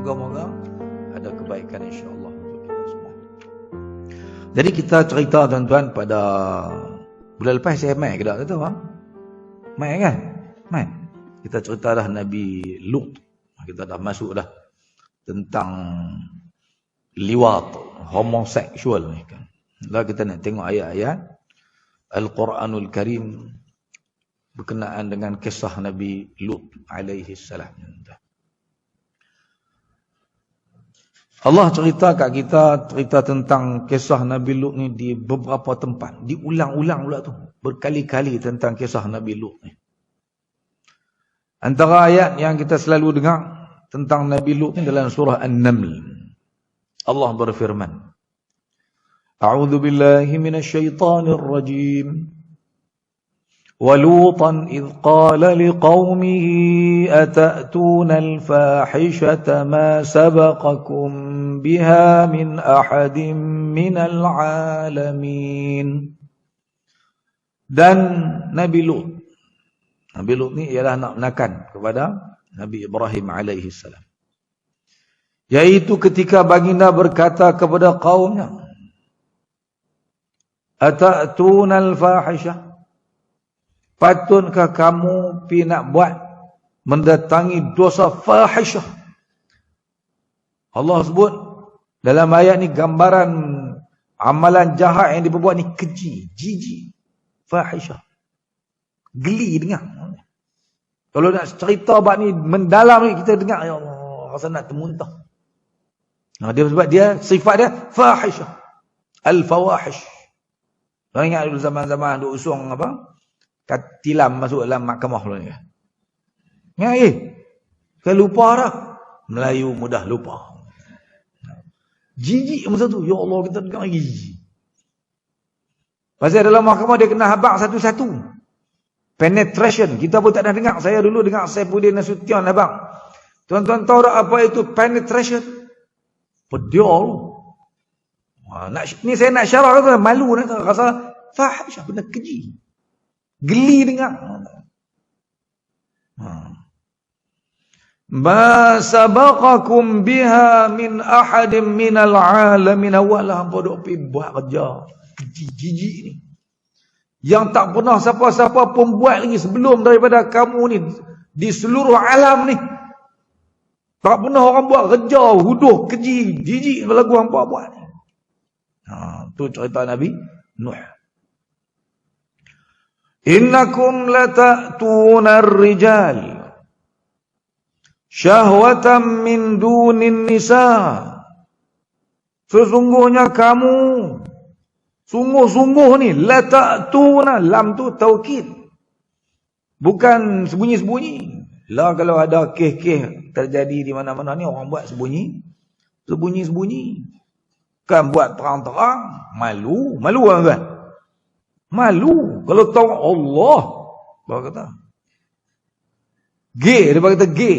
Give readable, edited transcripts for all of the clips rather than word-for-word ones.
Moga-moga ada kebaikan insya-Allah untuk kita semua. Jadi kita cerita tuan-tuan pada bulan lepas saya mai ke tak tahu bang? Mai kan? Mai. Kita cerita dah Nabi Lut. Kita dah masuk dah tentang liwat, homoseksual ni kan. Lah kita nak tengok ayat-ayat Al-Quranul Karim berkenaan dengan kisah Nabi Lut alaihi salam. Allah cerita kat kita, cerita tentang kisah Nabi Lut ni di beberapa tempat. Diulang-ulang pula tu. Berkali-kali tentang kisah Nabi Lut ni. Antara ayat yang kita selalu dengar tentang Nabi Lut ni dalam surah An-Naml. Allah berfirman. A'udzu billahi minasyaitonir rajim. وَلُوطًا إِذْ قَالَ لِقَوْمِهِ أَتَأْتُونَ الْفَاحِشَةَ مَا سَبَقَكُمْ بِهَا مِنْ أَحَدٍ مِنَ الْعَالَمِينَ. Dan Nabi Lut. Nabi Lut ni ialah nak menakan kepada Nabi Ibrahim alaihi salam. Yaitu ketika baginda berkata kepada kaumnya, Ata'tuna al-fahisyah. Patutkah kamu pi nak buat mendatangi dosa fahisyah? Allah sebut dalam ayat ni gambaran amalan jahat yang diperbuat ni keji, jijik, fahisyah. Geli dengar. Kalau nak cerita bab ni mendalam ni kita dengar, ya Allah, rasa nak termuntah. Dia sebab dia sifat dia fahisyah. Al-fawahish. Kau ingat dulu zaman-zaman duk usung apa? Tilam masuk dalam mahkamah dulu ni. Ya, kalau lupa dah. Melayu mudah lupa. Jijik masa tu. Ya Allah, kita dengar lagi jijik. Pasal dalam mahkamah dia kena habaq satu-satu. Penetration. Kita pun tak dah dengar. Saya dulu dengar Saifuddin Nasution habaq. Tuan-tuan tahu tak apa itu penetration? Pedial. Ni saya nak syarah tu, malu nak rasa fahisyah, benda keji. Geli dengar. Ma sabaqakum biha min ahadin minal alamin. Awalah hangpa duk pergi buat kerja jijik ni yang tak pernah siapa-siapa pun buat lagi sebelum daripada kamu ni di seluruh alam ni. Tak pernah orang buat kerja huduh keji jijik lagu hangpa buat ni. Tu cerita Nabi Nuh. Innakum lata'tuna ar-rijal syahwatan min dunin nisa. Sesungguhnya kamu sungguh-sungguh ni lata'tuna, lam tu taukid, bukan sembunyi-sembunyi. Lah kalau ada kes-kes terjadi di mana-mana ni orang buat sembunyi-sembunyi. Kan buat terang-terang, malu orang kan? Malu kalau tahu Allah. Baru kata gay, dia kata gay.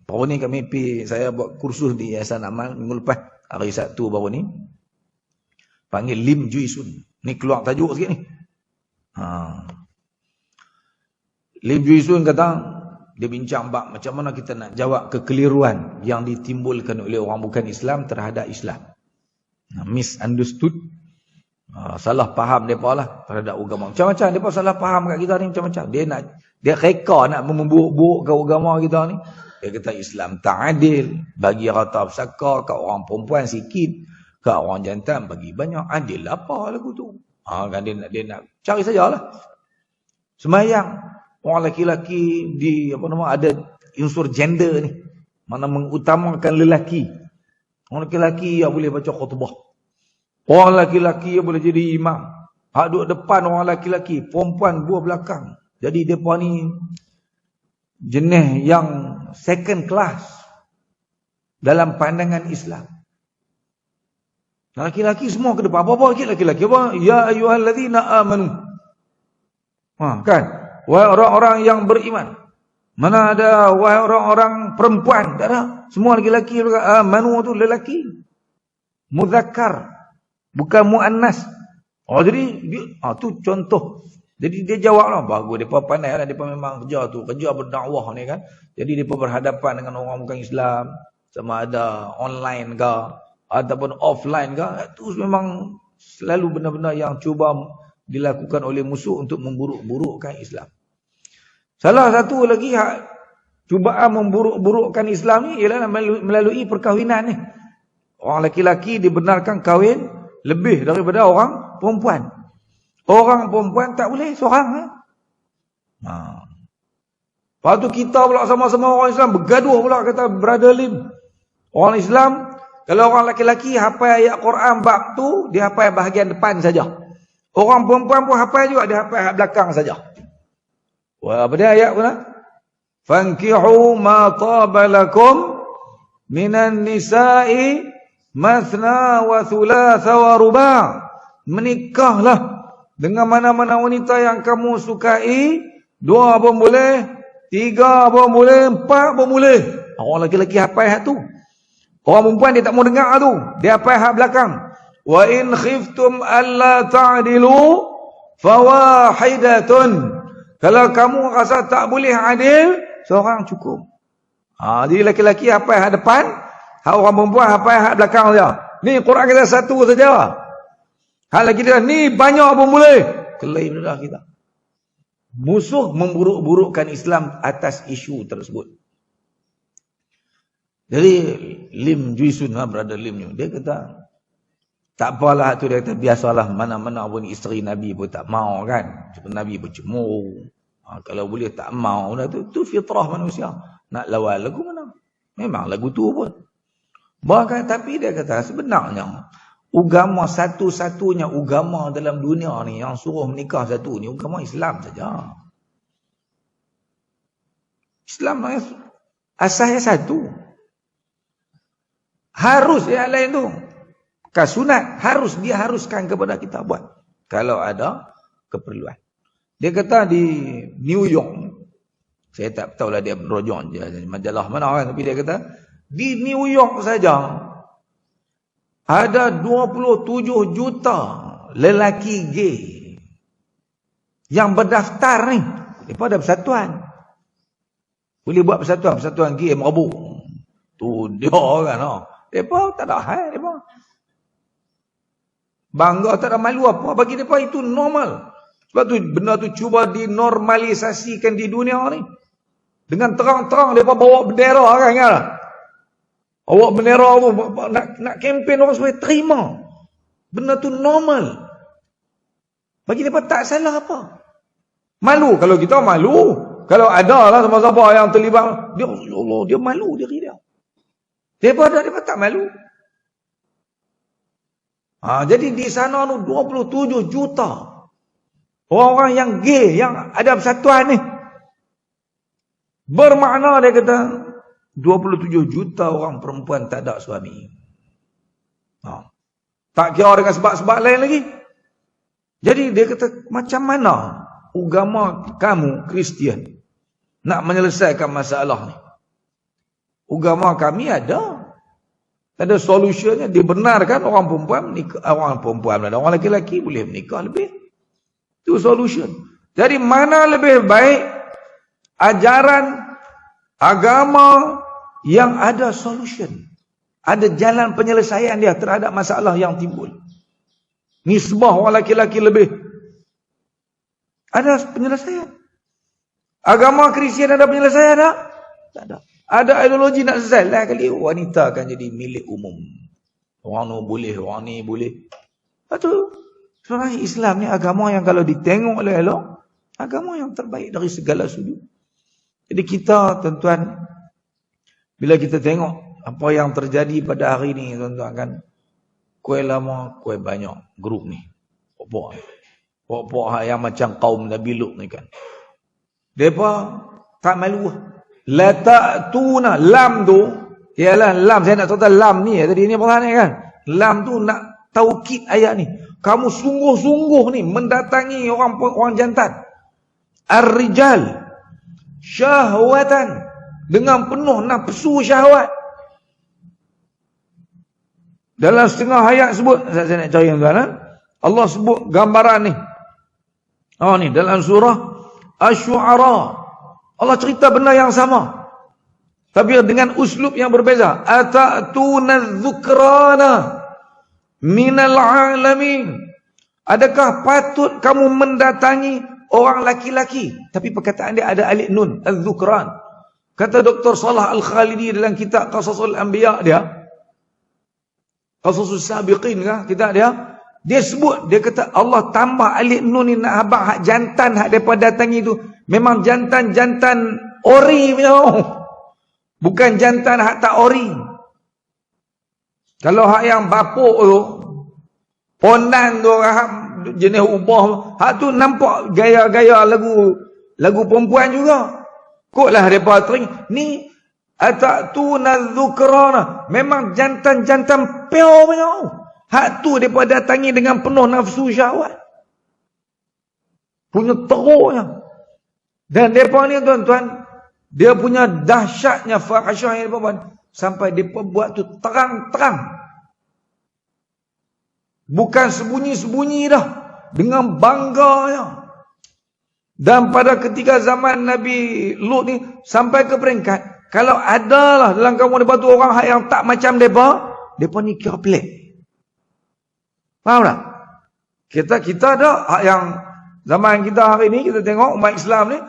Baru ni kami saya buat kursus di Yayasan Amal minggu lepas, hari Sabtu baru ni. Panggil Lim Jui Sun. Ni keluar tajuk sikit ni. Lim Jui Sun kata, dia bincang bab macam mana kita nak jawab kekeliruan yang ditimbulkan oleh orang bukan Islam terhadap Islam. Misunderstood. Salah faham mereka lah terhadap agama. Macam-macam mereka salah faham kat kita ni, macam-macam. Dia reka nak memburuk-buruk ke agama kita ni. Dia kata Islam tak adil, bagi rata pesaka, kat orang perempuan sikit, kat orang jantan bagi banyak. Adil apa lagu tu? Kan dia nak cari sajalah. Semayang orang lelaki-lelaki ada unsur gender ni, mana mengutamakan lelaki. Orang lelaki yang boleh baca khutbah. Orang lelaki-lelaki yang boleh jadi imam. Hak duduk depan orang lelaki-lelaki, perempuan dua belakang. Jadi mereka ni jenis yang second class dalam pandangan Islam. Lelaki-lelaki semua ke depan. Apa-apa lelaki-lelaki apa? Ya ayyuhallazina amanu. Kan? Wahai orang-orang yang beriman. Mana ada wahai orang-orang perempuan? Tak ada. Semua lelaki-lelaki. Amanu tu lelaki. Muzakkar. Bukan muannas. Jadi tu contoh. Jadi dia jawablah, bagus depa pandai lah, depa memang kerja tu, kerja berdakwah ni kan. Jadi depa berhadapan dengan orang bukan Islam, sama ada online ke ataupun offline ke, itu memang selalu benda-benda yang cuba dilakukan oleh musuh untuk memburuk-burukkan Islam. Salah satu lagi cubaan memburuk-burukkan Islam ni ialah melalui perkahwinan ni. Orang lelaki dibenarkan kahwin lebih daripada orang perempuan. Orang perempuan tak boleh seorang. Lepas tu kita pula sama-sama orang Islam bergaduh pula, kata Brother Lim. Orang Islam, kalau orang lelaki hafal ayat Quran bab tu, dia hafal bahagian depan saja. Orang perempuan pun hafal juga, dia hafal belakang saja. Wah, apa dia ayat pula? Fankihu ma taba lakum minan nisa'i mathna wa thulatha wa ruba'. Menikahlah dengan mana-mana wanita yang kamu sukai, 2 pun boleh, 3 pun boleh, 4 pun boleh. Orang lelaki hafal hak tu. Orang perempuan dia tak mau dengar tu. Dia hafal hak belakang. Wa in khiftum alla ta'dilu fawahidatun. Kalau kamu rasa tak boleh adil, seorang cukup. Jadi lelaki hafal hak depan, hak orang perempuan hafal hak belakang saja. Ni Quran kita satu saja. Hal lagi dia ni banyak pun boleh. Klaim dah kita. Musuh memburuk-burukkan Islam atas isu tersebut. Jadi Lim Juisun, Brother Lim ni, dia kata tak apalah tu, dia kata biasalah, mana-mana pun isteri Nabi pun tak mau kan. Nabi pun cemuru. Kalau boleh tak mau dah tu fitrah manusia. Nak lawan lagu mana? Memang lagu tu pun. Bahkan tapi dia kata sebenarnya agama satu-satunya agama dalam dunia ni yang suruh menikah satu ni agama Islam saja. Islam asalnya satu. Harus yang lain tu kasunat, harus dia haruskan kepada kita buat kalau ada keperluan. Dia kata di New York, saya tak tahulah dia berojong je majalah mana kan, tapi dia kata di New York saja ada 27 juta lelaki gay yang berdaftar ni. Mereka ada persatuan. Boleh buat persatuan gay mabuk. Tu dia kan. Mereka tak ada hal. Mereka bangga, tak ada malu apa. Bagi mereka itu normal. Sebab tu benda tu cuba dinormalisasikan di dunia ni. Dengan terang-terang mereka bawa bendera kan. Awak bendera tu nak kempen orang supaya terima. Benda tu normal. Bagi mereka tak salah apa. Malu. Kalau kita malu. Kalau ada lah siapa-siapa yang terlibat. Dia, Allah, dia malu diri dia. Mereka tak malu. Jadi di sana tu 27 juta. Orang-orang yang gay. Yang ada persatuan ni. Bermakna dia kata 27 juta orang perempuan tak ada suami. Tak kira dengan sebab-sebab lain lagi. Jadi dia kata macam mana agama kamu Kristian nak menyelesaikan masalah ni? Agama kami ada solusinya. Dibenarkan orang perempuan menikah, orang perempuan dan orang lelaki boleh menikah lebih. Itu solution. Jadi mana lebih baik ajaran agama yang ada solution, ada jalan penyelesaian dia terhadap masalah yang timbul. Nisbah orang lelaki lebih, ada penyelesaian. Agama Kristian ada penyelesaian tak? Tak ada. Ada ideologi nak selesai lah kali wanita akan jadi milik umum. Orang ni boleh, orang ni boleh. Lepas tu sebenarnya Islam ni agama yang kalau ditengok oleh Allah, agama yang terbaik dari segala sudut. Jadi kita tuan-tuan, bila kita tengok apa yang terjadi pada hari ni, tuan-tuan kan, kuih lama, kuih banyak grup ni. Pokok yang macam kaum Nabi Lut ni kan. Mereka tak malu. La ta'tuna, lam tu, ialah lam, saya nak cerita lam ni, tadi ni apa ni kan. Lam tu nak taukid ayat ni. Kamu sungguh-sungguh ni mendatangi orang jantan. Ar-rijal syahwatan, dengan penuh nafsu syahwat. Dalam setengah ayat sebut, saya nak cari tuan-tuan, Allah sebut gambaran ni. Ni dalam surah Asy-Syu'ara. Allah cerita benda yang sama. Tapi dengan uslub yang berbeza. Atatuna dzukrana minal alamin. Adakah patut kamu mendatangi orang laki-laki? Tapi perkataan dia ada alif nun, az-zukran. Kata Dr. Salah Al-Khalidi dalam kitab Qasasul Anbiya dia, Qasasus Sabiqin kah kitab dia sebut, dia kata Allah tambah alif nun ni nak habaq hak jantan hak depa datangi tu memang jantan-jantan ori punya. Bukan jantan hak tak ori. Kalau hak yang bapuk tu, pondan tu hak jenis ubah, hak tu nampak gaya-gaya lagu perempuan juga. Koklah depa tering ni atatuna dzukrana, memang jantan-jantan pure punya. Hak tu depa datangi dengan penuh nafsu syahwat. Punya teruknya. Dan depa ni tuan-tuan, dia punya dahsyatnya fahisyah yang depa buat sampai depa buat tu terang-terang. Bukan sembunyi-sembunyi dah, dengan bangganya. Dan pada ketika zaman Nabi Lut ni sampai ke peringkat kalau adalah dalam kaum depa tu orang yang tak macam depa ni kira pelik. Faham tak? Kita ada yang zaman kita hari ni, kita tengok umat Islam ni,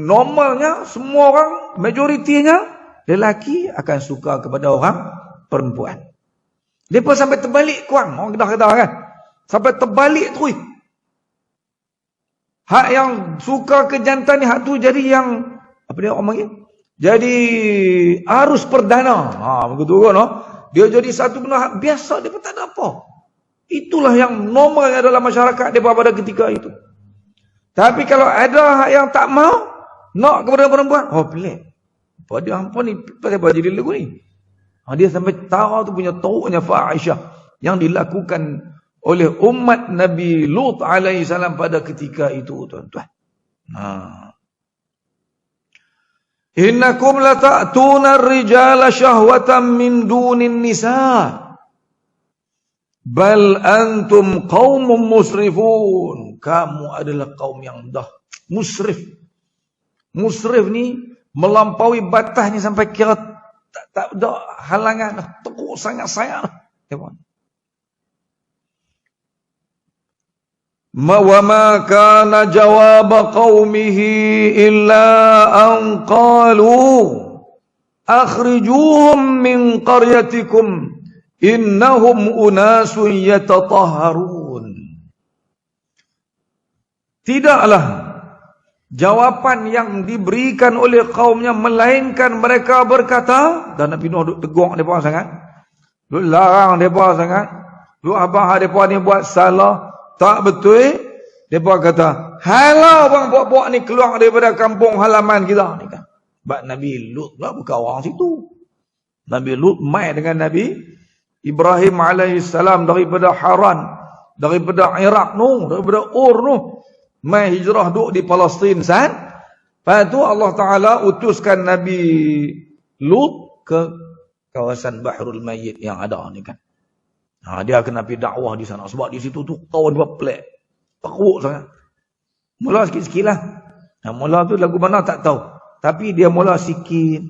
normalnya semua orang, majoritinya lelaki akan suka kepada orang perempuan. Mereka sampai terbalik kurang, orang kata kan, sampai terbalik terus. Hak yang suka ke jantan ni, hak tu jadi yang, apa dia orang panggil? Jadi arus perdana. Begitu kan? Dia jadi satu benda hak biasa, dia pun tak ada apa. Itulah yang normalnya dalam masyarakat dia pada ketika itu. Tapi kalau ada hak yang tak mau nak kepada perempuan, pelik. Apa dia hampa ni pasal jadi lagu ni. Dia sampai tahu tu punya teruknya fahisyah yang dilakukan oleh umat Nabi Lut alaihi salam pada ketika itu, tuan-tuan. Innakum lata'tuna ar-rijala syahwatan min dunin nisa. Bal antum qaumun musrifun. Kamu adalah kaum yang dah musrif. Musrif ni melampaui batas ni sampai kira tak ada halangan dah. Teruk sangat sayang dah. Wa ma kana jawab qaumihi illa an qalu akhrijuhum min qaryatikum innahum unasun yatatahharun. Tidaklah jawapan yang diberikan oleh kaumnya melainkan mereka berkata, dan Nabi Nuh duk tegur mereka sangat, duk larang mereka sangat, duk abang mereka ni buat salah, tak betul. Mereka kata, halau bang buat-buat ni keluar daripada kampung halaman kita ni kan. Sebab Nabi Lut lah bukan orang situ. Nabi Lut mai dengan Nabi Ibrahim alaihissalam daripada Haran, daripada Iraq nu, daripada Ur nu, mai hijrah duk di Palestin san. Lepas tu Allah Taala utuskan Nabi Lut ke kawasan Bahrul Mayyit yang ada ni kan. Dia kena pergi dakwah di sana sebab di situ tu kawan dia pelik, teruk sangat. Mula sikit-sikit lah. Mula tu lagu mana tak tahu, tapi dia mula sikit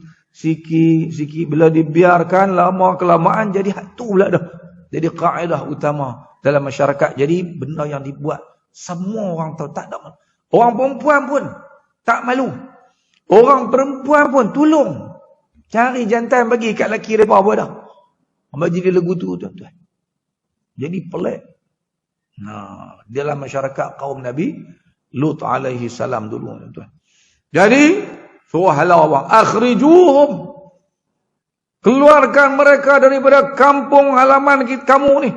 bila dibiarkan lama kelamaan jadi hak tu pula dah. Jadi kaedah utama dalam masyarakat. Jadi benda yang dibuat semua orang tahu, tak ada. Orang perempuan pun tak malu. Orang perempuan pun tolong cari jantan bagi kat laki depa apa dah. Ambil jadi lagu tu, tuan-tuan. Jadi pelik. Dalam masyarakat kaum Nabi Lut alaihi salam dulu, tuan-tuan. Jadi suruh halau abang, akhrijuhum, keluarkan mereka daripada kampung halaman kamu ni,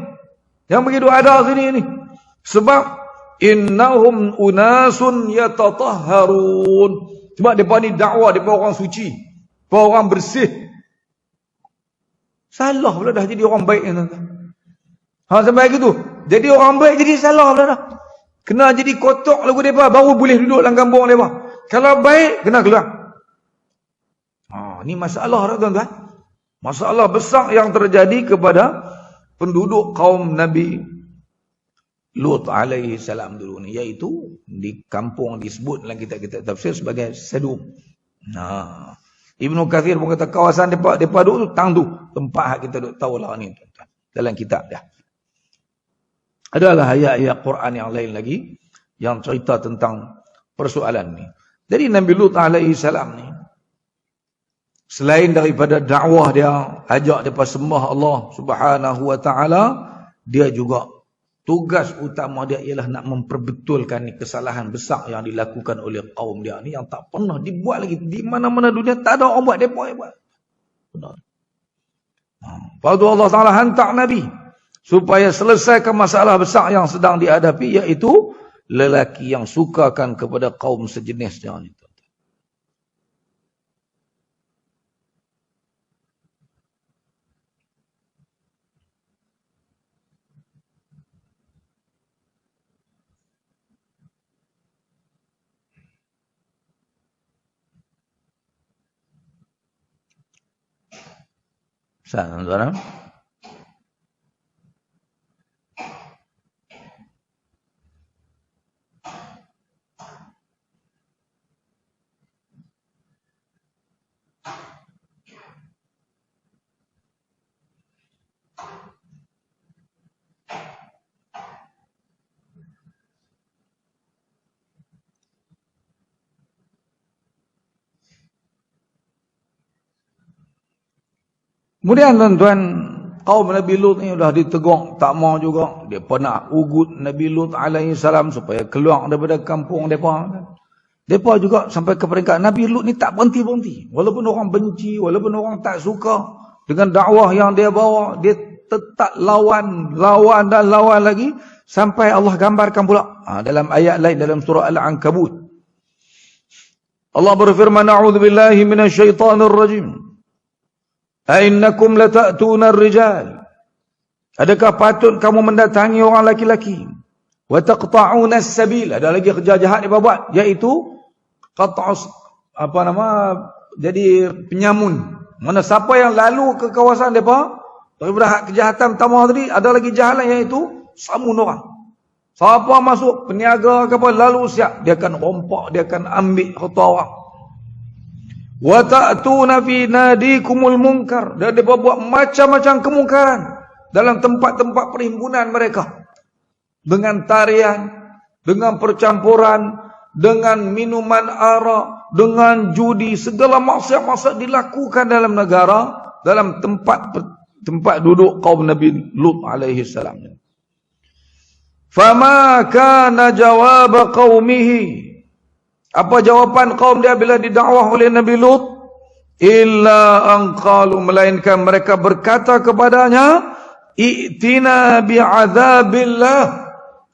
yang begitu ada sini ni. Sebab innahum unasun yatatahharun. Sebab mereka ni dakwah, mereka orang suci, mereka orang bersih. Salah pula dah jadi orang baik, tuan-tuan. Sampai gitu. Jadi orang baik jadi salah pula dah. Kena jadi kotak lagu mereka baru boleh duduk dalam kampung mereka. Kalau baik kena keluar. Ni masalah tak, tuan-tuan? Masalah besar yang terjadi kepada penduduk kaum Nabi Lut alaihi salam dulu ni, iaitu di kampung disebut dalam kitab-kitab tafsir sebagai Sadum. Ibnu Kathir pun kata kawasan depa duduk tu tang tu tempat hak kita duk tahu lah ni tuan-tuan. Dalam kitab dah. Adalah ayat-ayat Quran yang lain lagi yang cerita tentang persoalan ni. Jadi Nabi Lut alaihi salam ni selain daripada dakwah dia, ajak depa sembah Allah Subhanahu wa taala, dia juga tugas utama dia ialah nak memperbetulkan ni kesalahan besar yang dilakukan oleh kaum dia ni yang tak pernah dibuat lagi di mana-mana dunia, tak ada orang buat, depa yang buat. Benar. Lepas tu Allah Taala hantar Nabi supaya selesaikan masalah besar yang sedang dihadapi, iaitu lelaki yang sukakan kepada kaum sejenisnya ni. Sana tuan-tuan. Kemudian tuan-tuan, kaum Nabi Lut ni dah ditegur, tak mau juga. Dia pernah ugut Nabi Lut alaihi salam supaya keluar daripada kampung depa. Depa juga sampai ke peringkat Nabi Lut ni tak berhenti-berhenti. Walaupun orang benci, walaupun orang tak suka dengan dakwah yang dia bawa, dia tetap lawan lagi sampai Allah gambarkan pula dalam ayat lain dalam surah Al-Ankabut. Allah berfirman, "A'udzubillahi minasyaitonir rajim. Ainakum lata'tuna ar-rijal." Adakah patut kamu mendatangi orang laki-laki? Wa taqta'una as-sabil. Ada lagi kerja jahat dia buat, iaitu qat'us jadi penyamun. Mana siapa yang lalu ke kawasan depa daripada hak kejahatan pertama tadi, ada lagi jahalan iaitu samun orang. Siapa masuk peniaga ke apa lalu siap, dia akan rompak, dia akan ambil harta orang. Wa ta'tuna fi nadikumul munkar. Dan mereka buat macam-macam kemungkaran dalam tempat-tempat perhimpunan mereka. Dengan tarian, dengan percampuran, dengan minuman arak, dengan judi, segala maksiat-maksiat dilakukan dalam negara, dalam tempat duduk kaum Nabi Lut alaihi salam. Fama kana jawab qaumihi. Apa jawapan kaum dia bila didakwah oleh Nabi Lut? Illa an qalu, melainkan mereka berkata kepadanya, "I'tina bi'adzabillah."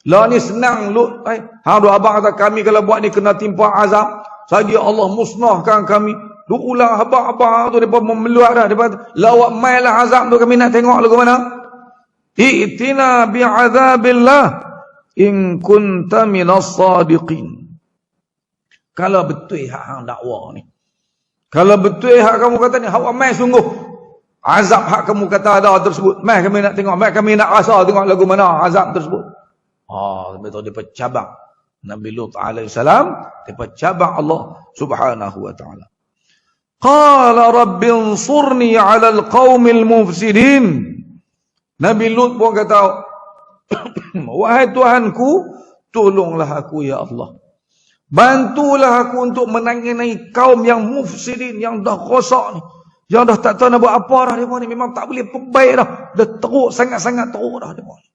Lah ni senang Lut. Hang abang kata kami kalau buat ni kena timpa azab. Saja Allah musnahkan kami. Duk ulang abang-abang tu depa memeluat dah. Depa lawak mailah azab tu, kami nak tengok lagu mana. I'tina bi'adzabillah in kunta minas sadiqin. Kalau betul hak hang dakwa ni, kalau betul hak kamu kata ni, hak mai sungguh azab hak kamu kata ada tersebut, mai kami nak tengok, mai kami nak rasa tengok lagu mana azab tersebut. Betul dia pecabang Nabi Lut alaihi salam, dia pecabang Allah Subhanahu wa taala. Qala rabbi ansurni 'ala al-qaumil mufsidin. Nabi Lut pun kata, wahai Tuhanku, tolonglah aku ya Allah. Bantulah aku untuk menangani kaum yang mufsidin, yang dah rosak ni, yang dah tak tahu nak buat apa dah dia ni, memang tak boleh perbaik dah. Dah teruk, sangat-sangat teruk dah dia ni.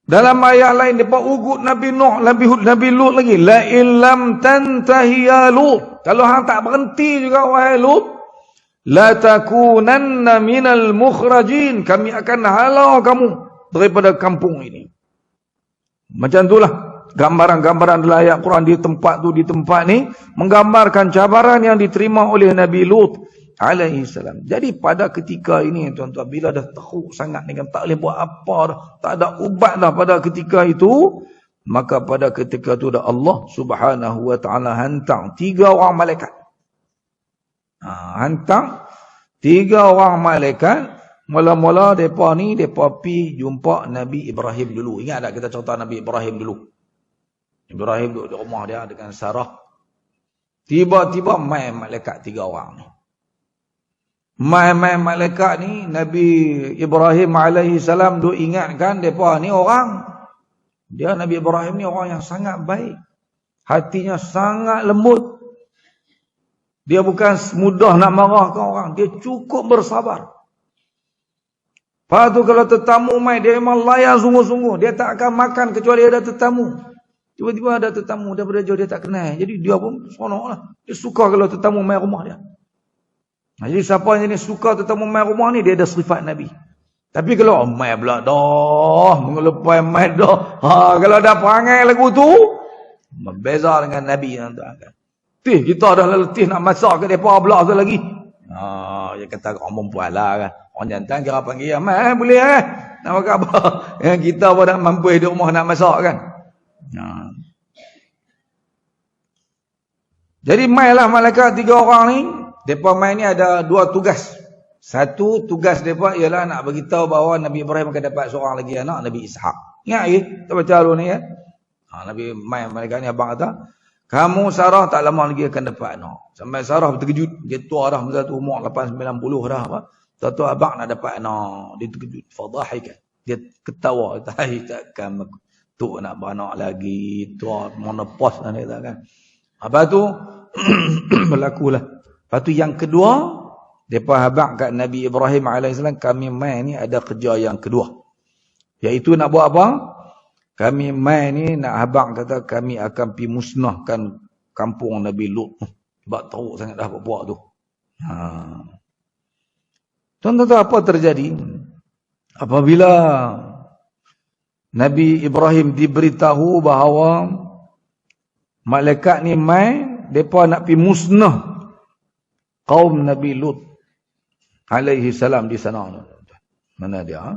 Dalam ayat lain depa ugut Nabi Nuh, Nabi Lut lagi, la illam tantahi ya Lut. Kalau hang tak berhenti juga wahai Lut, la takunanna minal mukhrajin, kami akan halau kamu daripada kampung ini. Macam itulah gambaran-gambaran dalam ayat Quran di tempat ni menggambarkan cabaran yang diterima oleh Nabi Lut alaihi salam. Jadi pada ketika ini tuan-tuan, bila dah teruk sangat ni kan, tak boleh buat apa dah, tak ada ubat dah pada ketika itu, maka pada ketika itu dah Allah Subhanahu wa taala hantar 3 orang malaikat. Hantar 3 orang malaikat Mula-mula mereka ni, mereka pergi jumpa Nabi Ibrahim dulu. Ingat tak kita cerita Nabi Ibrahim dulu? Ibrahim duduk di rumah dia dengan Sarah. Tiba-tiba main malaikat 3 orang ni. Main malaikat ni, Nabi Ibrahim AS duk ingatkan mereka ni orang. Dia Nabi Ibrahim ni orang yang sangat baik. Hatinya sangat lembut. Dia bukan mudah nak marahkan orang. Dia cukup bersabar. Lepas tu kalau tetamu main, dia memang layan sungguh-sungguh. Dia tak akan makan kecuali ada tetamu. Tiba-tiba ada tetamu daripada jauh dia tak kenal. Jadi dia pun seronok lah. Dia suka kalau tetamu main rumah dia. Jadi siapa yang suka tetamu main rumah ni, dia ada sifat Nabi. Tapi kalau main pula dah, mengelepai main dah. Kalau ada perangai lagu tu, berbeza dengan Nabi yang tak. Kita dah letih nak masak ke mereka pula tu lagi. Dia kata orang perempuan lah kan. Orang jantan kira panggil, boleh nak makan apa. Kita pun tak mampu hidup rumah nak masak kan. Jadi mainlah malaikat 3 orang ni. Mereka main ni ada 2 tugas. Satu tugas mereka ialah nak beritahu bahawa Nabi Ibrahim akan dapat seorang lagi anak, Nabi Ishak. Ingat lagi? Kita baca dulu ni ya. Nabi main malaikat ni abang kata, kamu Sarah tak lama lagi akan dapat anak. Sampai Sarah terkejut. Dia tua dah masa tu umur 8-90 dah apa. Tahu abang nak dapat anak. Dia terkejut. Fadahikan. Dia ketawa. Takkan tu nak beranak lagi. Tua monopos nak kata kan. Apa tu? Berlakulah. Lepas tu yang kedua, depa habaq kat Nabi Ibrahim AS, kami main ni ada kerja yang kedua. Iaitu nak buat apa? Kami main ni nak habaq kata kami akan pi musnahkan kampung Nabi Lut. Sebab teruk sangat dah buat tu. Tuan-tuan, apa terjadi? Apabila Nabi Ibrahim diberitahu bahawa malaikat ni main, mereka nak pi musnah kaum Nabi Lut alaihi salam di sana. Mana dia?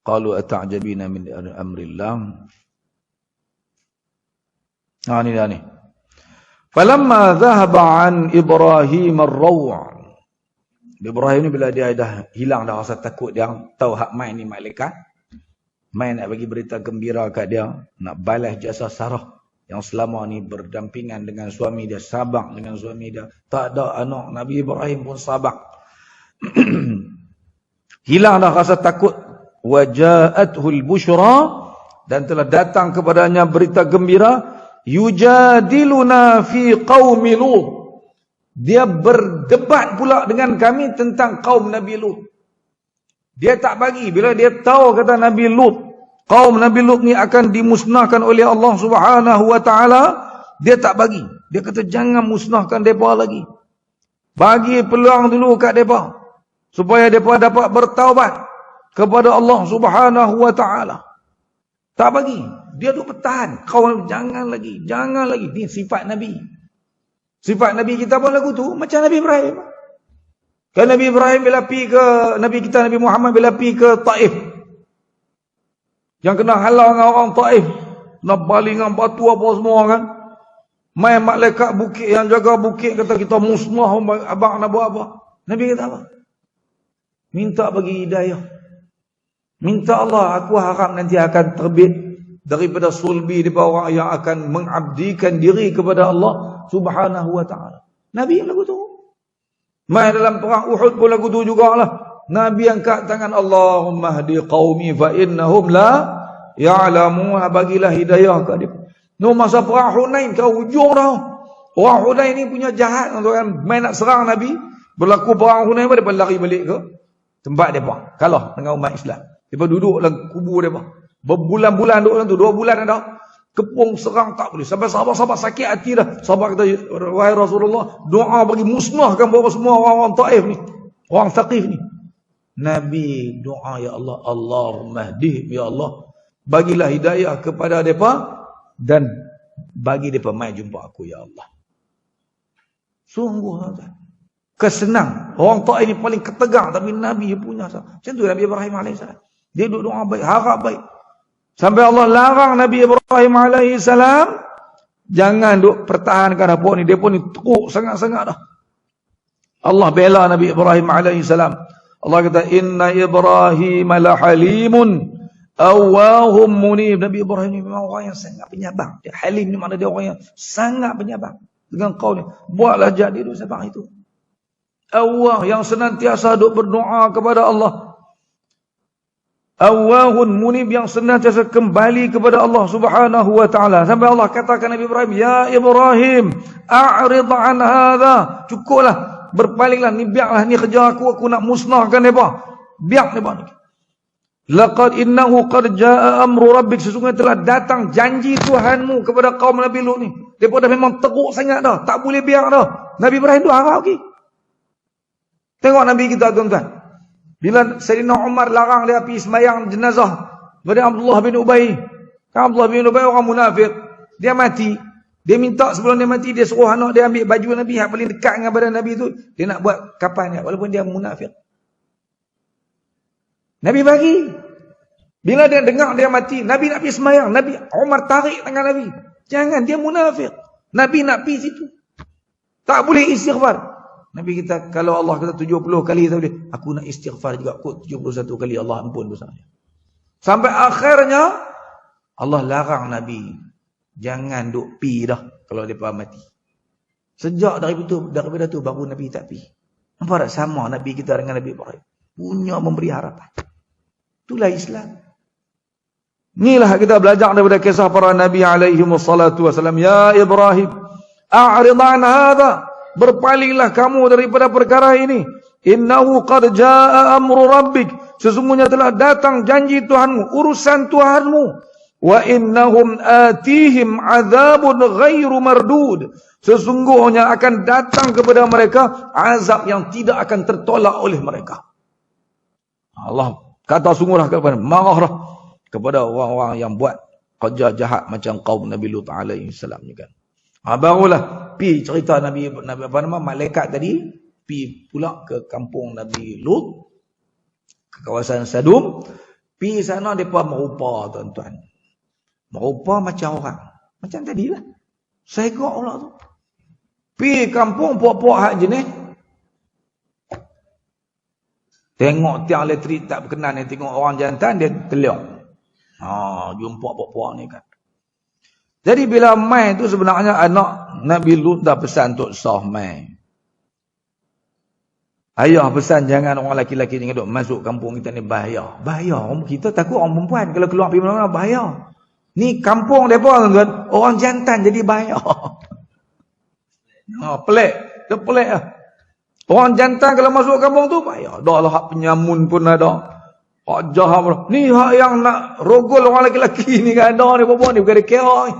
Qalu ata'jabina min amrillah. Ni dah ni. Falamma dhahaba an Ibrahim ar-raw'. Ibrahim ni bila dia dah hilang dah rasa takut, dia tahu hak main ni malaikat. Main nak bagi berita gembira kat dia, nak balas jasa Sarah yang selama ni berdampingan dengan suami dia, sabar dengan suami dia. Tak ada anak, Nabi Ibrahim pun sabar. Hilang dah rasa takut. Waja'athul busyra, dan telah datang kepadanya berita gembira. Yujadiluna fi qaumi Lut. Dia berdebat pula dengan kami tentang kaum Nabi Lut. Dia tak bagi. Bila dia tahu kata Nabi Lut, kaum Nabi Lut ni akan dimusnahkan oleh Allah Subhanahu wa taala, dia tak bagi. Dia kata jangan musnahkan depa lagi. Bagi peluang dulu kat depa supaya depa dapat bertaubat kepada Allah Subhanahu wa taala. Tak bagi. Dia duk bertahan. Kau jangan lagi, jangan lagi. Ini sifat Nabi. Sifat Nabi kita pun lagu tu macam Nabi Ibrahim. Kan Nabi Ibrahim bila pergi ke Nabi kita Nabi Muhammad bila pergi ke Taif, yang kena halau dengan orang Taif, nak baling dengan batu apa semua kan. Main malaikat bukit yang jaga bukit kata kita musnah, abang nak buat apa? Nabi kata apa? Minta bagi hidayah. Minta Allah, aku harap nanti akan terbit daripada sulbi daripada orang yang akan mengabdikan diri kepada Allah Subhanahu wa taala. Nabi lagu tu. Main dalam perang Uhud pun lagu tu jugalah. Nabi angkat tangan, Allahumma hdi qaumi fa innahum la ya'lamun. Bagilah hidayah kat dia. No masa perang Hunain ke hujung dah. Orang Hunain ni punya jahat tuan, main nak serang Nabi. Berlaku perang Hunain dia lari balik ke tempat depa. Kalah dengan umat Islam. Depa duduk dalam kubur depa. Berbulan-bulan duduk dalam tu, 2 bulan dah. Kepung serang tak boleh. Sampai sahabat-sahabat sakit hati dah. Sahabat kata, wahai Rasulullah, doa bagi musnahkan bahawa semua orang-orang Taif ni, orang Thaqif ni. Nabi doa, ya Allah, Allahumma hdi, ya Allah, bagilah hidayah kepada mereka dan bagi mereka mai jumpa aku, ya Allah. Sungguh kesenang. Orang Taif ni paling ketegang, tapi Nabi punya macam tu Nabi Ibrahim AS. Dia duduk doa baik, harap baik. Sampai Allah larang Nabi Ibrahim AS, jangan duk pertahankan apa ni. Dia pun ni teruk sangat-sangat dah. Allah bela Nabi Ibrahim alaihissalam. Allah kata, inna Ibrahim la halimun awwahum munib. Nabi Ibrahim ni memang orang yang sangat penyabang. Dia halim ni makna dia orang yang sangat penyabang. Dengan kau ni, buatlah jadi dulu sabang itu. Awwah, yang senantiasa duk berdoa kepada Allah. Awwahun munib, yang senantiasa kembali kepada Allah subhanahu wa ta'ala. Sampai Allah katakan Nabi Ibrahim, ya Ibrahim, a'rid an hadha. Cukuplah, berpalinglah, ni biarlah, ni kerja aku nak musnahkan mereka. Biar mereka ni. Laqad innahu qad jaa amru rabbik, sesungguhnya telah datang janji Tuhanmu kepada kaum Nabi Lut ni. Mereka dah memang teruk sangat dah, tak boleh biar dah. Nabi Ibrahim tu harap lagi. Tengok Nabi kita tuan-tuan. Bila Sayyidina Umar larang dia pergi sembahyang jenazah kepada Abdullah bin Ubay. Kan Abdullah bin Ubay orang munafik. Dia mati. Dia minta sebelum dia mati, dia suruh anak dia ambil baju Nabi yang paling dekat dengan badan Nabi tu. Dia nak buat kapan dia, walaupun dia munafik. Nabi bagi. Bila dia dengar dia mati, Nabi nak pergi sembahyang. Nabi Umar tarik tangan Nabi. Jangan, dia munafik. Nabi nak pergi situ. Tak boleh istighfar. Nabi kita, kalau Allah kata 70 kali tak boleh, aku nak istighfar juga kot 71 kali, Allah ampun dosanya. Sampai akhirnya Allah larang Nabi, jangan duk pi dah kalau depa mati. Sejak daripada tu baru Nabi tak pi. Nampak tak sama Nabi kita dengan Nabi Ibrahim? Punya memberi harapan. Itulah Islam. Inilah kita belajar daripada kisah para Nabi alaihi wassalatu wassalam. Ya Ibrahim, a'rid an hadha. Berpalinglah kamu daripada perkara ini. Innahu qad jaa amru rabbik. Sesungguhnya telah datang janji Tuhanmu, urusan Tuhanmu. Wa innahum atihim azabun ghairu mardud. Sesungguhnya akan datang kepada mereka azab yang tidak akan tertolak oleh mereka. Allah kata sungguhlah kepada marahlah kepada orang-orang yang buat kerja jahat macam kaum Nabi Lut alaihi salam ni kan. Barulah pi cerita Nabi malaikat tadi pi pula ke kampung Nabi Lut, ke kawasan Sadum. Pi sana depa merupa tuan-tuan. Merupa macam orang. Macam tadilah. Segak pula tu. Pi kampung puak-puak hak jenis. Tengok tiang elektrik tak berkenan ni, tengok orang jantan dia teliak. Jumpa puak-puak ni kan. Jadi bila mai tu sebenarnya anak Nabi Lut dah pesan Tok Sah mai. Ayah pesan jangan orang lelaki-lelaki ni duk masuk kampung kita ni, bahaya. Bahaya. Kita takut orang perempuan kalau keluar pergi mana-mana bahaya. Ni kampung depa tuan-tuan, orang jantan jadi bahaya. Pelik. Dia pelik lah. Orang jantan kalau masuk kampung tu bahaya. Dah lah hak penyamun pun ada. Hak jahat pun. Ni hak yang nak rogol orang lelaki-lelaki ni kan ada ni perempuan ni bukan dia kira ni.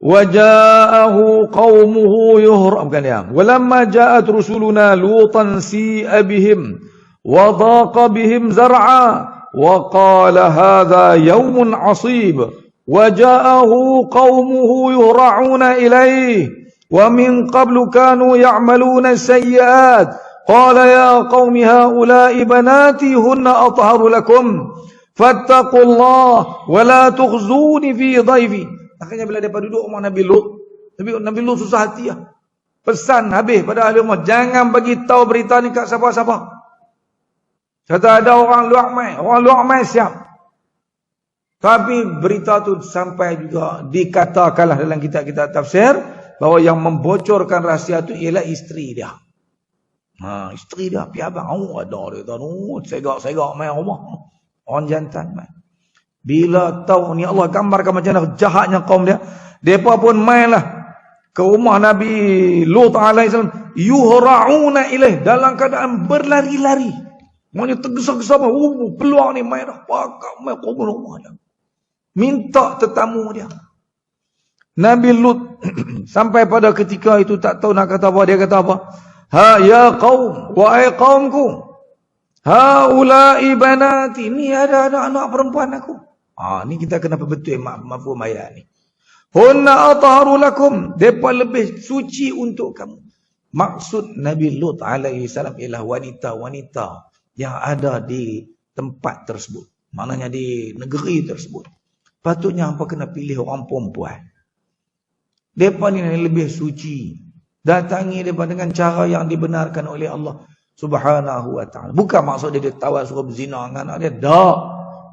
Waja'ahu qaumuhu bukan dia. Walamma ja'at rusuluna lutan si'a bihim wa dhaqa bihim zar'a wa qala hadha yawmun 'asib. Waja'ahu qaumuhu yuhra'una ilayhi wa min qablu kanu ya'maluna sayyi'at. Qala ya qaumi haula'i banati hunna atharu lakum. Fattaqullah wa la tukhzuni fi dhaifi. Akhirnya bila depa duduk rumah Nabi Lut, Nabi Lut susah hati lah. Pesan habis pada ahli rumah, jangan bagi tahu berita ni kat siapa-siapa. Kata ada orang luar mai siap. Tapi berita tu sampai juga dikatakanlah dalam kitab-kitab tafsir bahawa yang membocorkan rahsia tu ialah isteri dia. Isteri dia pi abang ada dia tahu segak-segak mai rumah. Orang jantan mai. Bila tahu ni Allah gambarkan macam mana jahatnya kaum dia, depa pun mainlah ke rumah Nabi Lut alaihi salam, yuhra'una ilaih, dalam keadaan berlari-lari. Maksudnya tergesa-gesa, peluang ni main dah, pakak main kubur rumah dia. Minta tetamu dia. Nabi Lut sampai pada ketika itu tak tahu nak kata apa, dia kata apa? Ha ya qaum, wahai qaumku. Haula'i banati, ni ada anak perempuan aku. Ni kita kena betul mafhum ayat ni. Hunna atharu lakum, depa lebih suci untuk kamu. Maksud Nabi Lut alaihi salam ialah wanita-wanita yang ada di tempat tersebut. Maknanya di negeri tersebut. Patutnya hangpa kena pilih orang perempuan. Mereka ni lebih suci. Datangi mereka dengan cara yang dibenarkan oleh Allah Subhanahu wa ta'ala. Bukan maksud dia tawar suruh berzina dengan anak dia. Tak.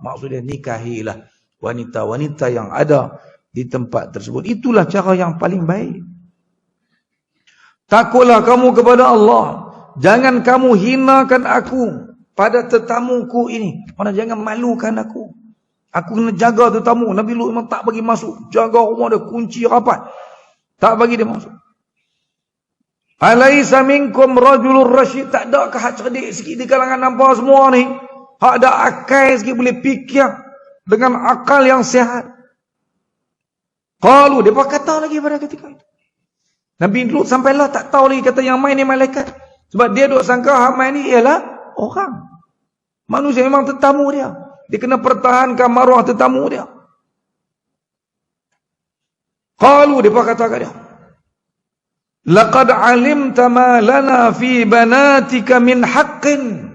Maksud dia nikahilah wanita-wanita yang ada di tempat tersebut. Itulah cara yang paling baik. Takutlah kamu kepada Allah. Jangan kamu hinakan aku pada tetamuku ini. Mana jangan malukan aku. Aku kena jaga tetamu. Nabi Lut memang tak bagi masuk. Jaga rumah dia, kunci rapat. Tak bagi dia masuk. Alaisa minkum rajulur rasyid. Tak ada ke hak cerdik sikit di kalangan nampak semua ni? Hak ada akal sikit boleh fikir dengan akal yang sihat. Qalu, dia kata lagi pada ketika itu. Nabi Lut sampailah tak tahu lagi kata yang main ni malaikat. Sebab dia duk sangka hak main ni ialah orang. Manusia memang tetamu dia. Dia kena pertahankan maruah tetamu dia. Qalu, dia kata kat dia. Laqad alimta ma lana fi banatika min haqqin.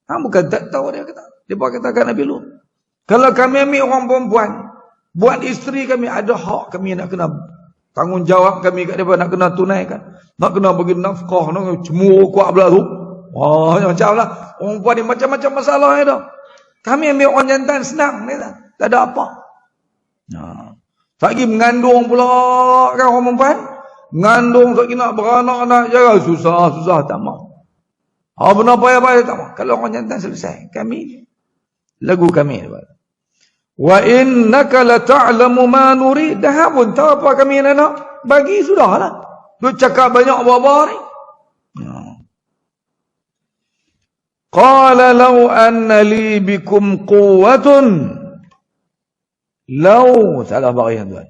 Bukan tak tahu dia kata. Dia kata kat Nabi Lut. Kalau kami ambil orang perempuan, buat isteri kami, ada hak kami nak kena tanggungjawab kami kat dia, nak kena tunaikan. Nak kena bagi nafkah, nak cemuru kuat belah tu. Wah, macam lah. Orang perempuan ni macam-macam masalah ni dah. Kami ambil orang jantan senang ni tak ada apa. Tak lagi mengandung pula kan orang perempuan. Mengandung tak kena beranak nak jaga susah tak mau. Benar payah tak mau. Kalau orang jantan selesai, kami lagu kami. Wa innaka la ta'lamu ma nurid. Dah pun tahu apa kami nak bagi sudahlah. Dia cakap banyak apa-apa ni. Qala law anna li bikum quwwatun. Law salah bagian tuan.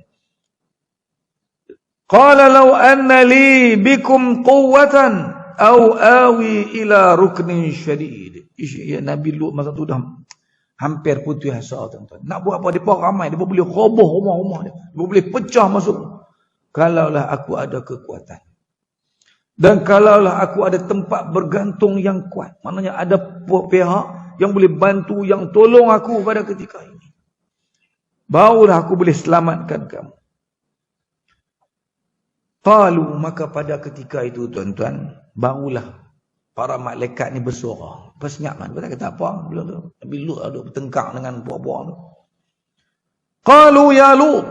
Qala law anna li bikum quwwatan aw awi ila ruknin syadid. Ya Nabi Lut masa tu dah hampir putus asa tuan-tuan. Nak buat apa? Depa ramai, depa boleh roboh rumah-rumah dia. Depa boleh pecah masuk. Kalaulah aku ada kekuatan. Dan kalaulah aku ada tempat bergantung yang kuat. Maknanya ada pihak yang boleh bantu, yang tolong aku pada ketika ini. Barulah aku boleh selamatkan kamu. Qalu, maka pada ketika itu tuan-tuan, barulah para malaikat ni bersuara. Pas nyaman, dia kata apa? Nabi Lut ada bertengkar dengan buah-buah tu. Qalu ya Lut.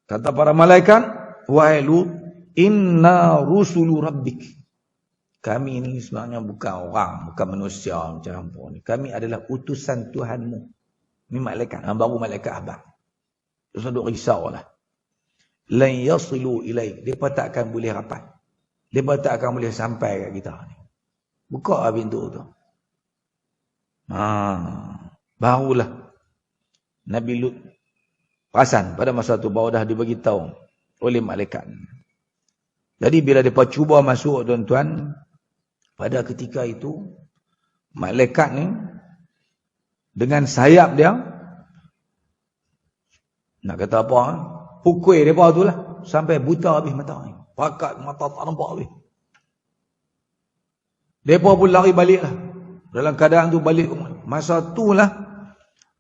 Kata para malaikat, wahai Lut, inna rusulu rabbik. Kami ini sebenarnya bukan orang, bukan manusia macam apa ni. Kami adalah utusan Tuhanmu. Ini malaikat, baru malaikat abang. Terus duk risaulah. Lan yasilu ilaik. Depa tak akan boleh rapat. Depa tak akan boleh sampai kat kita ni. Buka pintu tu. Barulah Nabi Lut perasan pada masa tu baru dah dibagi tahu oleh malaikat. Jadi bila mereka cuba masuk tuan-tuan, pada ketika itu malaikat ni dengan sayap dia nak kata apa, pukul mereka tu lah sampai buta habis mata ni. Pakat mata tak nampak habis. Mereka pun lari balik lah. Dalam keadaan tu balik. Masa itulah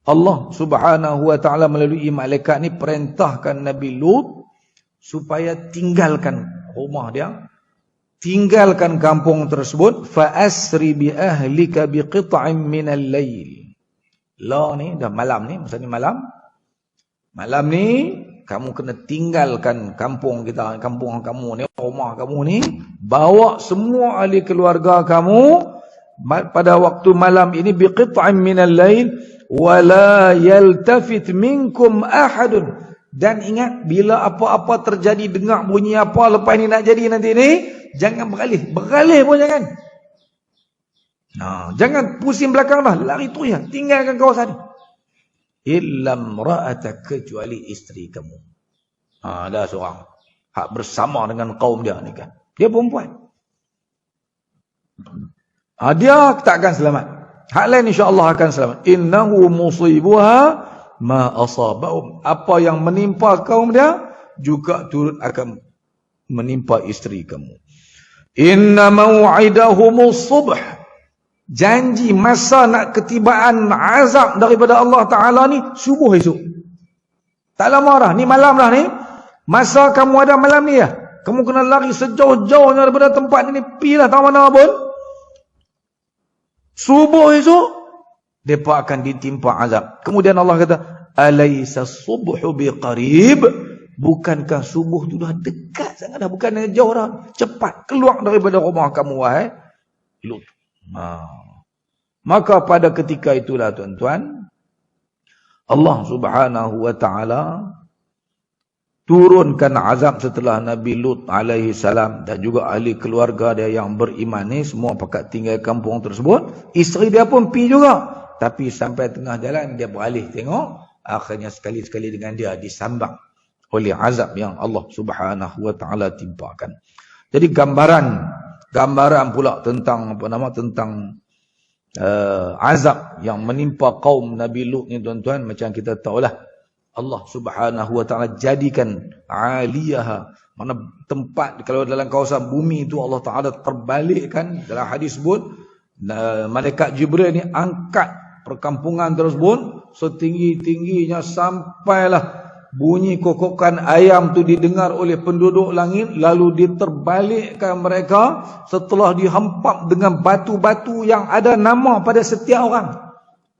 Allah Subhanahu wa ta'ala melalui malaikat ni perintahkan Nabi Lut supaya tinggalkan rumah dia, tinggalkan kampung tersebut. Fa asri bi ahlika bi qit'in min al-lail. Lah ni dah malam ni, masa ni malam. Malam ni kamu kena tinggalkan kampung kita, kampung kamu ni, rumah kamu ni, bawa semua ahli keluarga kamu pada waktu malam ini bi qit'in min al-lail wa la yaltafit minkum ahadun. Dan ingat, bila apa-apa terjadi, dengar bunyi apa lepas ni nak jadi nanti ni, jangan beralih. Beralih pun jangan. Jangan pusing belakang dah. Lari tu ya. Tinggalkan kawasan ni. Illam ra'atak, kecuali isteri kamu. Ada seorang. Hak bersama dengan kaum dia ni kan. Dia perempuan. Dia tak akan selamat. Hak lain insya-Allah akan selamat. Innahu musibuha ma asabahum. Apa yang menimpa kaum dia juga turut akan menimpa isteri kamu. Inna mau'idahumus subh. Janji masa nak ketibaan azab daripada Allah Ta'ala ni subuh esok. Tak lama dah, ni malam dah ni. Masa kamu ada malam ni ya, kamu kena lari sejauh-jauhnya daripada tempat ini, pilah tak mana pun. Subuh esok, mereka akan ditimpa azab. Kemudian Allah kata, alaysa subhu biqarib? Bukankah subuh tu dah dekat sangat dah, bukan jauh dah. Cepat keluar daripada rumah kamu, wahai Lut. Maka pada ketika itulah tuan-tuan, Allah Subhanahu wa ta'ala turunkan azab setelah Nabi Lut alaihi salam dan juga ahli keluarga dia yang beriman ni semua pakat tinggal kampung tersebut. Isteri dia pun pi juga. Tapi sampai tengah jalan dia beralih tengok, akhirnya sekali-sekali dengan dia disambang oleh azab yang Allah Subhanahu wa ta'ala timpakan. Jadi gambaran pula tentang tentang azab yang menimpa kaum Nabi Lut ni tuan-tuan, macam kita tahulah Allah Subhanahu wa ta'ala jadikan aliyaha, mana tempat kalau dalam kawasan bumi itu Allah Ta'ala terbalikkan. Dalam hadis sebut malaikat Jibril ni angkat perkampungan tersebut setinggi-tingginya sampailah bunyi kokokan ayam tu didengar oleh penduduk langit, lalu diterbalikkan mereka setelah dihempap dengan batu-batu yang ada nama pada setiap orang.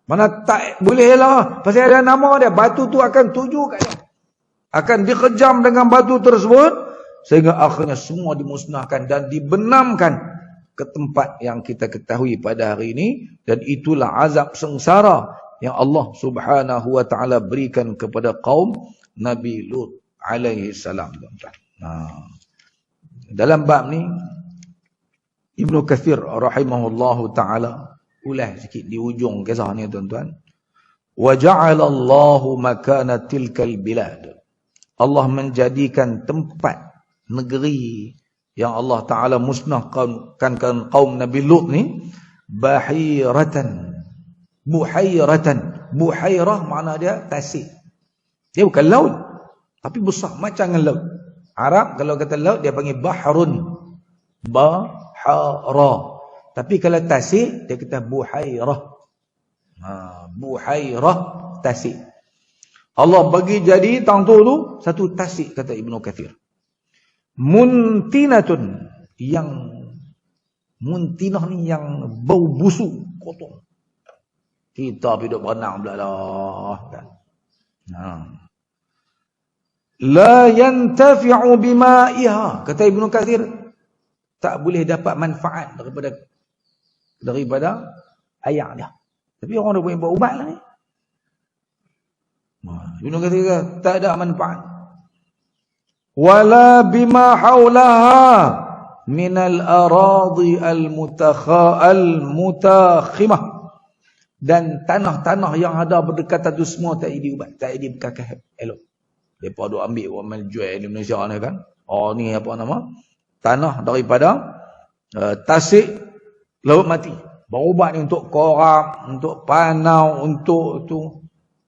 Mana tak boleh lah, pasal ada nama dia, batu tu akan tuju kat dia, akan dikejam dengan batu tersebut sehingga akhirnya semua dimusnahkan dan dibenamkan ke tempat yang kita ketahui pada hari ini. Dan itulah azab sengsara yang Allah Subhanahu wa ta'ala berikan kepada kaum Nabi Lut alaihi salam. Dalam bab ni Ibnu Katsir rahimahullahu ta'ala ulas sikit di ujung kisah ni tuan-tuan. Wa ja'ala Allahu makana tilkal bilad. Allah menjadikan tempat negeri yang Allah Ta'ala musnahkan kaum Nabi Lut ni buhairatan. Buhairah makna dia tasik. Dia bukan laut, tapi besar macam dengan laut. Arab kalau kata laut dia panggil bahrun, bahara. Tapi kalau tasik dia kata buhairah. Buhairah tasik. Allah bagi jadi tang tu satu tasik, kata Ibnu Katsir. Muntinatun, yang muntinah ni yang bau busuk, kotor. Kita hidup berenang pula lah kan. La yantafi'u bima'iha, kata Ibnu Katsir, tak boleh dapat manfaat daripada air dia. Tapi orang dah boleh buat ubat lah ni. Ibnu Katsir kata tak ada manfaat. Wala bima haulaha minal aradi al-mutakhimah, dan tanah-tanah yang ada berdekatan itu semua tak jadi ubat, tak jadi bekakah elok. Mereka duk ambil orang jual di Malaysia ni kan. Ni apa nama? Tanah daripada tasik laut mati. Berubat ni untuk korak, untuk panau, untuk tu.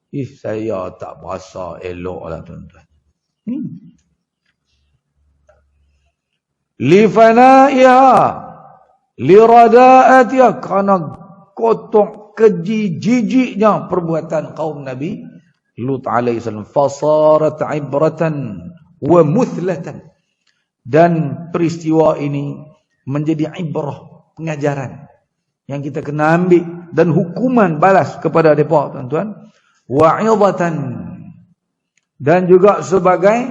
Saya tak berasa elok lah tuan-tuan. Lifana'iha lirada'atiha, kerana kotor keji jijiknya perbuatan kaum Nabi Lut alaihi salam. Fasarat ibratan wa muthlatan, dan peristiwa ini menjadi ibrah, pengajaran yang kita kena ambil dan hukuman balas kepada mereka tuan-tuan. Wa'idhatan, dan juga sebagai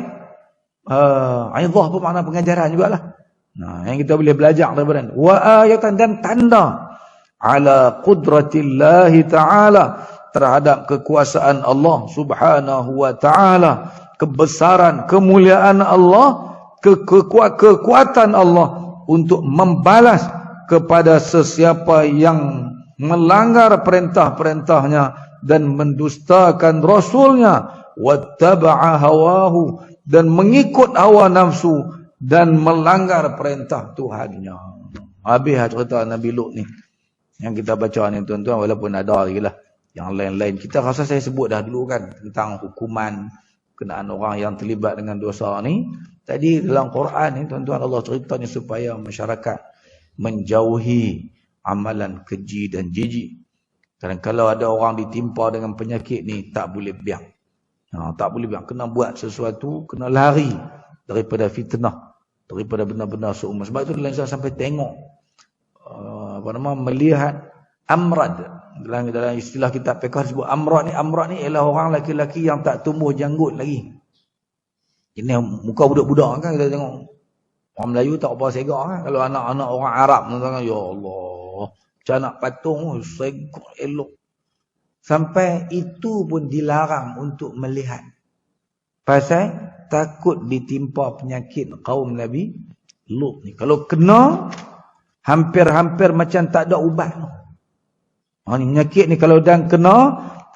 idhah pun makna pengajaran jugalah. Yang kita boleh belajar daripada. Wa ayatan, dan tanda ala qudratillahi ta'ala, terhadap kekuasaan Allah Subhanahu wa ta'ala, kebesaran, kemuliaan Allah, kekuatan Allah untuk membalas kepada sesiapa yang melanggar perintah-perintahnya dan mendustakan Rasulnya, wattaba'a hawahu, dan mengikut hawa nafsu dan melanggar perintah Tuhannya. Habis cerita Nabi Lut ni yang kita baca ni tuan-tuan, walaupun ada lagi lah yang lain-lain. Kita rasa saya sebut dah dulu kan tentang hukuman kenaan orang yang terlibat dengan dosa ni. Tadi dalam Quran ni tuan-tuan, Allah ceritanya supaya masyarakat menjauhi amalan keji dan jijik. Dan kalau ada orang ditimpa dengan penyakit ni, tak boleh biar. Tak boleh biar kena buat sesuatu, kena lari daripada fitnah, daripada benda-benda seummah. Sebab itu dalam sampai tengok melihat amrad. Dalam istilah kitab fiqh disebut amrad ni ialah orang laki-laki yang tak tumbuh janggut lagi. Ini muka budak-budak kan kita tengok. Orang Melayu tak apa segak kan. Kalau anak-anak orang Arab kan, ya Allah, macam anak patung segak elok. Sampai itu pun dilarang untuk melihat. Pasal takut ditimpa penyakit kaum Nabi Lut ni. Kalau kena, hampir-hampir macam tak ada ubat. Ni penyakit ni kalau dah kena,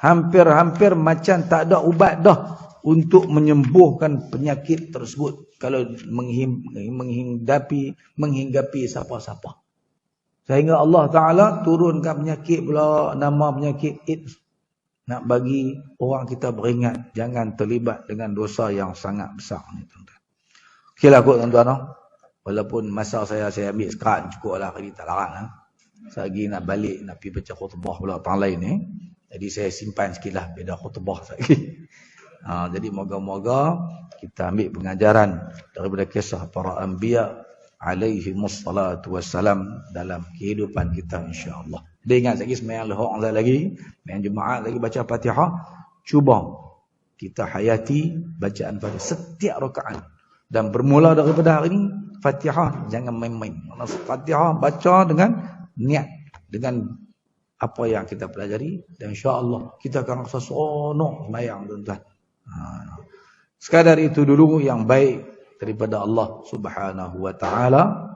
hampir-hampir macam tak ada ubat dah untuk menyembuhkan penyakit tersebut. Kalau menghinggapi siapa-siapa. Sehingga Allah Ta'ala turunkan penyakit pula, nama penyakit AIDS. Nak bagi orang kita beringat, jangan terlibat dengan dosa yang sangat besar ni, tuan-tuan. Okeylah kot, tuan-tuan. Walaupun masa saya ambil sekarang cukup lah, kali tak larang. Saya lagi nak balik, nak pergi baca khutbah pula tahun lain ni. Jadi saya simpan sikit lah, beda khutbah lagi. Jadi moga-moga kita ambil pengajaran daripada kisah para anbiya alaihimussalatu wassalam dalam kehidupan kita, insya-Allah. Dia ingat lagi sembahyang lohor lagi, sembahyang Jumaat lagi baca Fatihah, cuba kita hayati bacaan pada setiap rakaat. Dan bermula daripada hari ini, Fatihah jangan main-main. Fatihah baca dengan niat, dengan apa yang kita pelajari, dan insya-Allah kita akan rasa seronok sembahyang, tuan-tuan. Sekadar itu dulu yang baik daripada Allah Subhanahu wa taala.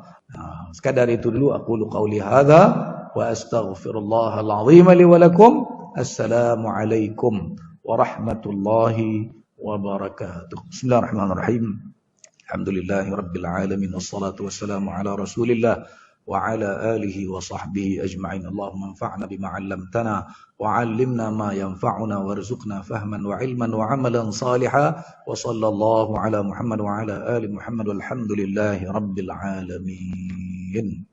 Sekadar itu dulu, aku qauli hadza wa astaghfirullahal azim li wa lakum. Assalamualaikum warahmatullahi wabarakatuh. Bismillahirrahmanirrahim. Alhamdulillahirabbil alamin, wassalatu wassalamu ala Rasulillah wa ala alihi wa sahbihi ajma'in. Allahumma anfa'na bima 'allamtana wa 'allimna ma yanfa'una warzuqna fahman wa 'ilman wa 'amalan salihan. Wa sallallahu ala Muhammad wa ala ali Muhammad walhamdulillahi rabbil alamin.